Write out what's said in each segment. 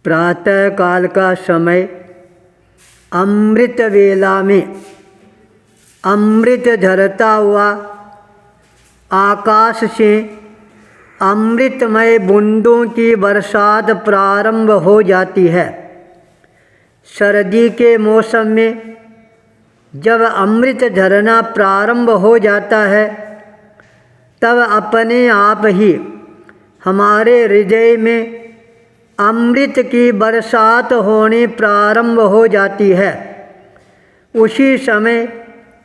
प्रातः काल का समय अमृत वेला में अमृत झरता हुआ आकाश से अमृतमय बूंदों की बरसात प्रारंभ हो जाती है। सर्दी के मौसम में जब अमृत झरना प्रारंभ हो जाता है तब अपने आप ही हमारे हृदय में अमृत की बरसात होने प्रारंभ हो जाती है। उसी समय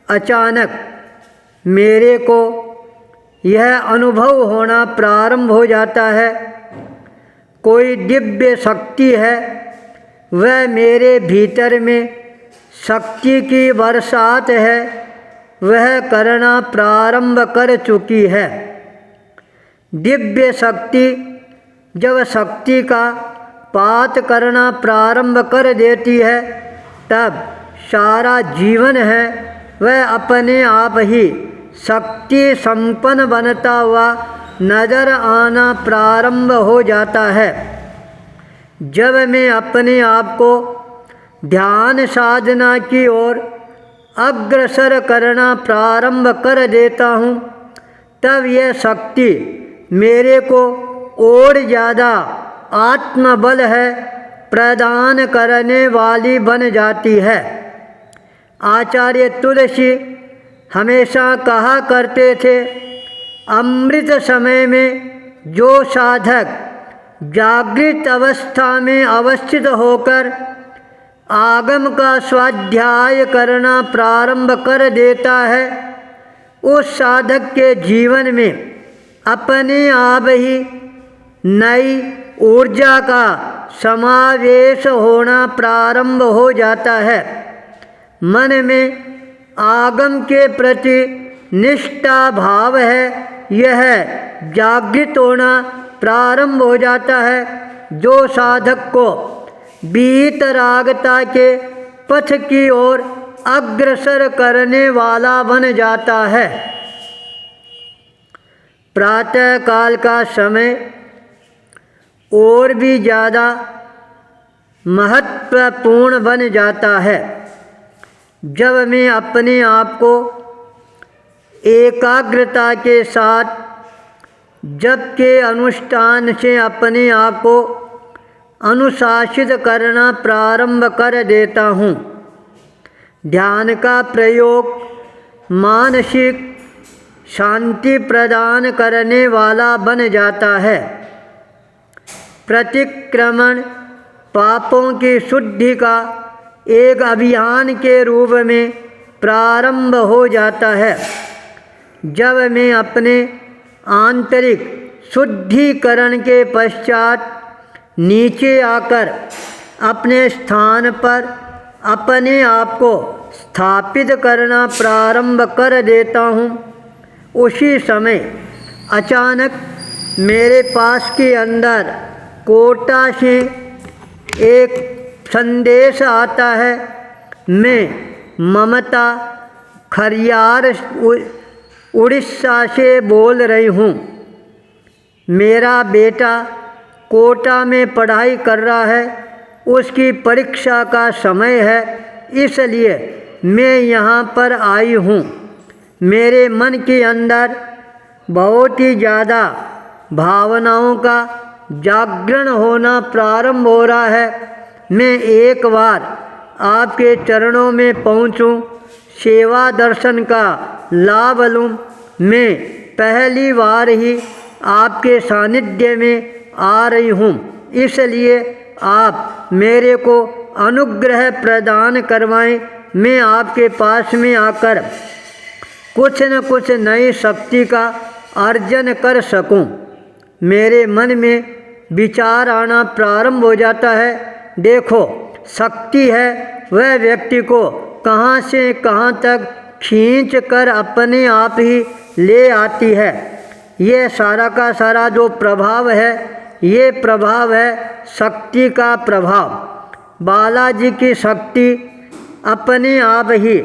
अचानक मेरे को यह अनुभव होना प्रारंभ हो जाता है, कोई दिव्य शक्ति है, वह मेरे भीतर में शक्ति की बरसात है, वह करना प्रारंभ कर चुकी है। दिव्य शक्ति जब शक्ति का पात करना प्रारंभ कर देती है तब सारा जीवन है वह अपने आप ही शक्ति संपन्न बनता हुआ नजर आना प्रारंभ हो जाता है। जब मैं अपने आप को ध्यान साधना की ओर अग्रसर करना प्रारंभ कर देता हूँ तब यह शक्ति मेरे को और ज़्यादा आत्मबल है प्रदान करने वाली बन जाती है। आचार्य तुलसी हमेशा कहा करते थे, अमृत समय में जो साधक जागृत अवस्था में अवस्थित होकर आगम का स्वाध्याय करना प्रारंभ कर देता है, उस साधक के जीवन में अपने आप ही नई ऊर्जा का समावेश होना प्रारंभ हो जाता है। मन में आगम के प्रति निष्ठा भाव है, यह जागृत होना प्रारंभ हो जाता है, जो साधक को वीतरागता के पथ की ओर अग्रसर करने वाला बन जाता है। प्रातः काल का समय और भी ज़्यादा महत्वपूर्ण बन जाता है। जब मैं अपने आप को एकाग्रता के साथ जप के अनुष्ठान से अपने आप को अनुशासित करना प्रारंभ कर देता हूँ। ध्यान का प्रयोग मानसिक शांति प्रदान करने वाला बन जाता है। प्रतिक्रमण पापों की शुद्धि का एक अभियान के रूप में प्रारंभ हो जाता है। जब मैं अपने आंतरिक शुद्धिकरण के पश्चात नीचे आकर अपने स्थान पर अपने आप को स्थापित करना प्रारंभ कर देता हूँ, उसी समय अचानक मेरे पास के अंदर कोटा से एक संदेश आता है। मैं ममता खरियार उड़ीसा से बोल रही हूँ। मेरा बेटा कोटा में पढ़ाई कर रहा है, उसकी परीक्षा का समय है, इसलिए मैं यहाँ पर आई हूँ। मेरे मन के अंदर बहुत ही ज़्यादा भावनाओं का जागरण होना प्रारंभ हो रहा है। मैं एक बार आपके चरणों में पहुँचूं, सेवा दर्शन का लाभ लूँ। मैं पहली बार ही आपके सानिध्य में आ रही हूँ, इसलिए आप मेरे को अनुग्रह प्रदान करवाएं। मैं आपके पास में आकर कुछ न कुछ नई शक्ति का अर्जन कर सकूं। मेरे मन में विचार आना प्रारंभ हो जाता है, देखो शक्ति है वह व्यक्ति को कहाँ से कहाँ तक खींच कर अपने आप ही ले आती है। ये सारा का सारा जो प्रभाव है, ये प्रभाव है शक्ति का प्रभाव। बालाजी की शक्ति अपने आप ही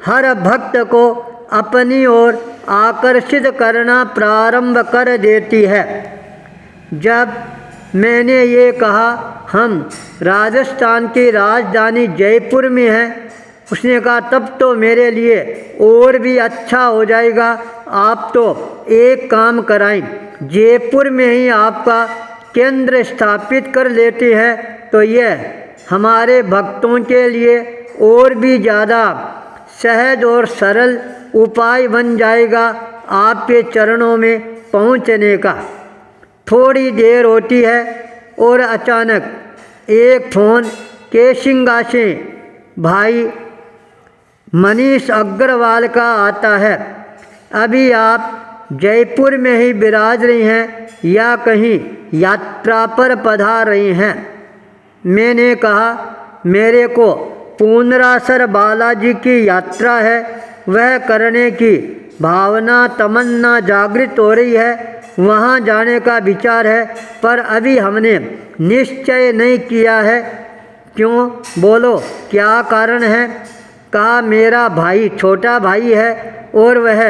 हर भक्त को अपनी ओर आकर्षित करना प्रारंभ कर देती है। जब मैंने ये कहा हम राजस्थान की राजधानी जयपुर में हैं। उसने कहा तब तो मेरे लिए और भी अच्छा हो जाएगा, आप तो एक काम कराएं, जयपुर में ही आपका केंद्र स्थापित कर लेते हैं तो यह हमारे भक्तों के लिए और भी ज़्यादा सहज और सरल उपाय बन जाएगा आपके चरणों में पहुंचने का। थोड़ी देर होती है और अचानक एक फ़ोन केशिंगा से भाई मनीष अग्रवाल का आता है। अभी आप जयपुर में ही विराज रही हैं या कहीं यात्रा पर पधार रही हैं? मैंने कहा मेरे को पूर्णासर बालाजी की यात्रा है, वह करने की भावना तमन्ना जागृत हो रही है, वहाँ जाने का विचार है, पर अभी हमने निश्चय नहीं किया है। क्यों, बोलो क्या कारण है? कहा मेरा भाई छोटा भाई है और वह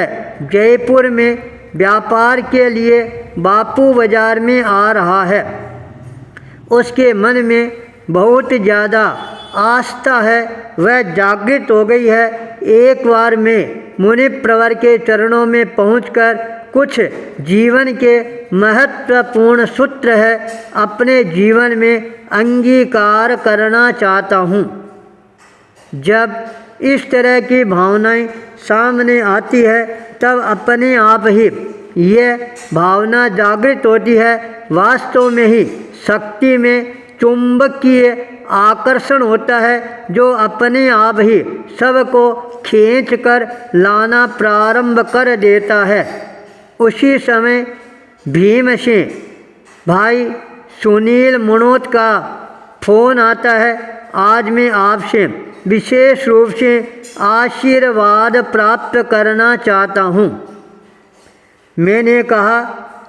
जयपुर में व्यापार के लिए बापू बाजार में आ रहा है। उसके मन में बहुत ज़्यादा आस्था है, वह जागृत हो गई है। एक बार में मुनि प्रवर के चरणों में पहुंचकर कुछ जीवन के महत्वपूर्ण सूत्र है अपने जीवन में अंगीकार करना चाहता हूँ। जब इस तरह की भावनाएं सामने आती है तब अपने आप ही यह भावना जागृत होती है। वास्तव में ही शक्ति में चुंबकीय आकर्षण होता है जो अपने आप ही सबको खींच कर लाना प्रारंभ कर देता है। उसी समय भीमसेन भाई सुनील मनोत का फ़ोन आता है। आज मैं आपसे विशेष रूप से आशीर्वाद प्राप्त करना चाहता हूँ। मैंने कहा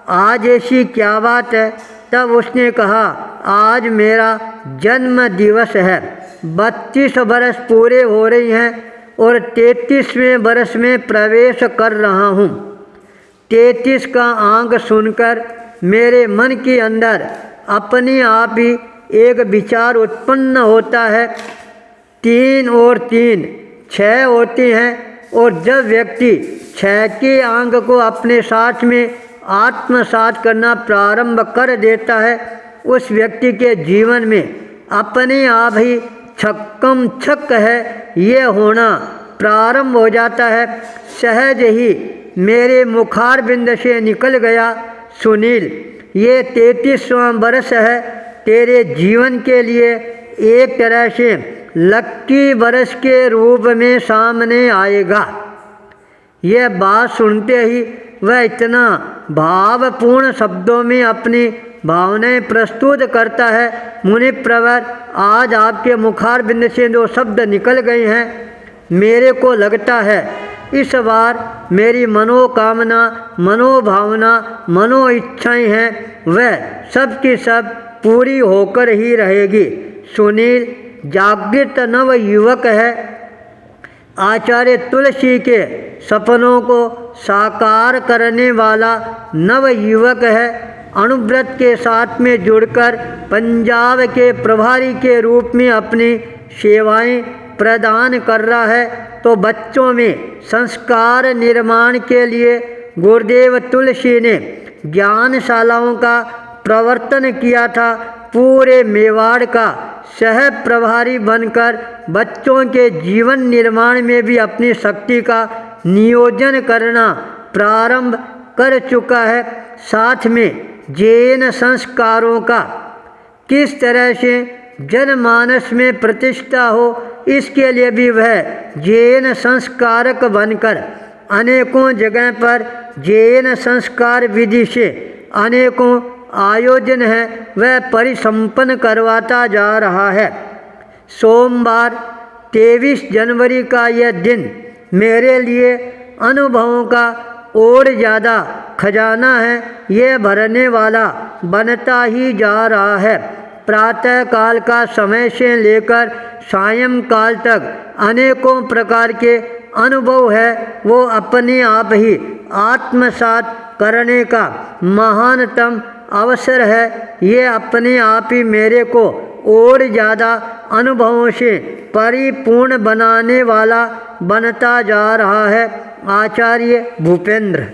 आज ऐसी क्या बात है? तब उसने कहा आज मेरा जन्म दिवस है। 32 बरस पूरे हो रही हैं और 33वें बरस में प्रवेश कर रहा हूँ। 33 का अंक सुनकर मेरे मन के अंदर अपने आप ही एक विचार उत्पन्न होता है। 3 और 3 6 होते हैं और जब व्यक्ति 6 के अंक को अपने साथ में आत्मसात करना प्रारंभ कर देता है, उस व्यक्ति के जीवन में अपने आप ही छक्कम छक्क है ये होना प्रारंभ हो जाता है। सहज ही मेरे मुखारबिंद से निकल गया, सुनील ये 33वां बरस है तेरे जीवन के लिए एक तरह से लक्की बरस के रूप में सामने आएगा। यह बात सुनते ही वह इतना भावपूर्ण शब्दों में अपनी भावनाएं प्रस्तुत करता है। मुनि प्रवर आज आपके मुखारबिंद से जो शब्द निकल गए हैं, मेरे को लगता है इस बार मेरी मनोकामना मनोभावना मनो इच्छाएँ हैं वह सब की सब पूरी होकर ही रहेगी। सुनील जागृत नव युवक है, आचार्य तुलसी के सपनों को साकार करने वाला नव युवक है। अणुव्रत के साथ में जुड़कर पंजाब के प्रभारी के रूप में अपनी सेवाएं प्रदान कर रहा है। तो बच्चों में संस्कार निर्माण के लिए गुरुदेव तुलसी ने ज्ञानशालाओं का प्रवर्तन किया था। पूरे मेवाड़ का सह प्रभारी बनकर बच्चों के जीवन निर्माण में भी अपनी शक्ति का नियोजन करना प्रारंभ कर चुका है। साथ में जैन संस्कारों का किस तरह से जनमानस में प्रतिष्ठा हो, इसके लिए भी वह जैन संस्कारक बनकर अनेकों जगह पर जैन संस्कार विधि से अनेकों आयोजन है वह परिसंपन्न करवाता जा रहा है। सोमवार 23 जनवरी का यह दिन मेरे लिए अनुभवों का और ज़्यादा खजाना है, यह भरने वाला बनता ही जा रहा है। प्रातः काल का समय से लेकर सायंकाल तक अनेकों प्रकार के अनुभव है, वो अपने आप ही आत्मसात करने का महानतम अवसर है, ये अपने आप ही मेरे को और ज़्यादा अनुभवों से परिपूर्ण बनाने वाला बनता जा रहा है। आचार्य भूपेंद्र।